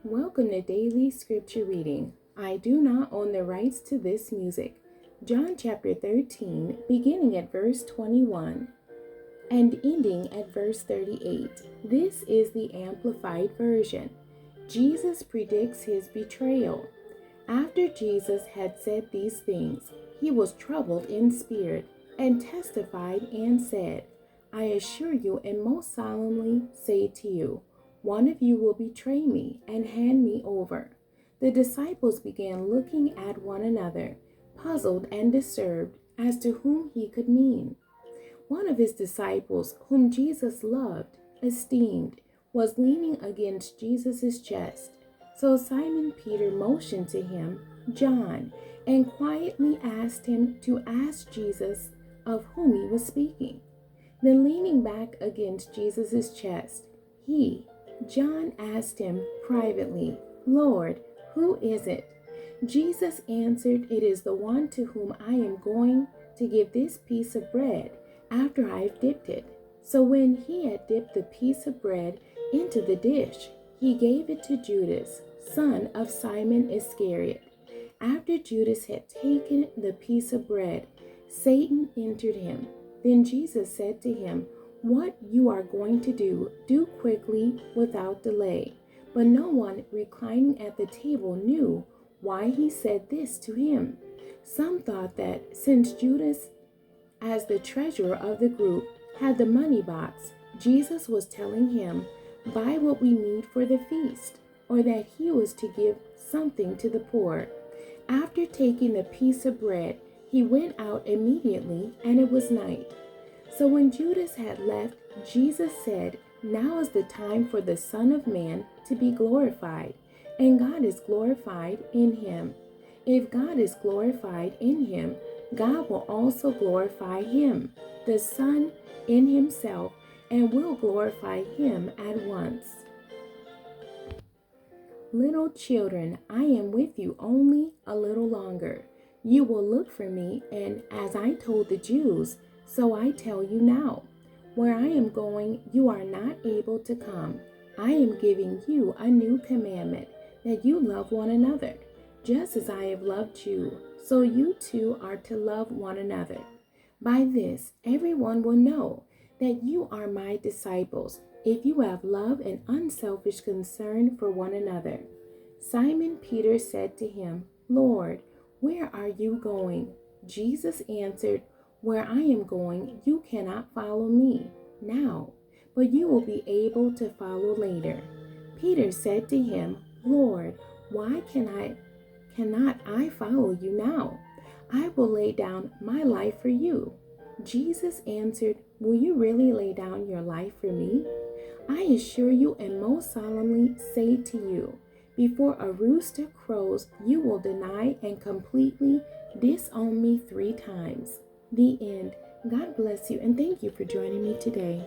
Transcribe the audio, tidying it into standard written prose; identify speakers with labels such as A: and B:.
A: Welcome to Daily Scripture Reading. I do not own the rights to this music. John chapter 13, beginning at verse 21 and ending at verse 38. This is the Amplified Version. Jesus predicts his betrayal. After Jesus had said these things, he was troubled in spirit and testified and said, I assure you and most solemnly say to you, one of you will betray me and hand me over. The disciples began looking at one another, puzzled and disturbed as to whom he could mean. One of his disciples, whom Jesus loved, esteemed, was leaning against Jesus' chest. So Simon Peter motioned to him, John, and quietly asked him to ask Jesus of whom he was speaking. Then leaning back against Jesus' chest, John asked him privately, Lord, who is it? Jesus answered, It is the one to whom I am going to give this piece of bread after I've dipped it. So when he had dipped the piece of bread into the dish, he gave it to Judas, son of Simon Iscariot. After Judas had taken the piece of bread, Satan entered him. Then Jesus said to him, What you are going to do, do quickly without delay. But no one reclining at the table knew why he said this to him. Some thought that since Judas, as the treasurer of the group, had the money box, Jesus was telling him, buy what we need for the feast, or that he was to give something to the poor. After taking the piece of bread, he went out immediately, and it was night. So when Judas had left, Jesus said, Now is the time for the Son of Man to be glorified, and God is glorified in him. If God is glorified in him, God will also glorify him, the Son, in himself, and will glorify him at once. Little children, I am with you only a little longer. You will look for me, and as I told the Jews, so I tell you now. Where I am going, you are not able to come. I am giving you a new commandment, that you love one another. Just as I have loved you, so you too are to love one another. By this, everyone will know that you are my disciples, if you have love and unselfish concern for one another. Simon Peter said to him, Lord, where are you going? Jesus answered, Where I am going, you cannot follow me now, but you will be able to follow later. Peter said to him, Lord, why cannot I follow you now? I will lay down my life for you. Jesus answered, Will you really lay down your life for me? I assure you and most solemnly say to you, before a rooster crows, you will deny and completely disown me 3 times. The end. God bless you and thank you for joining me today.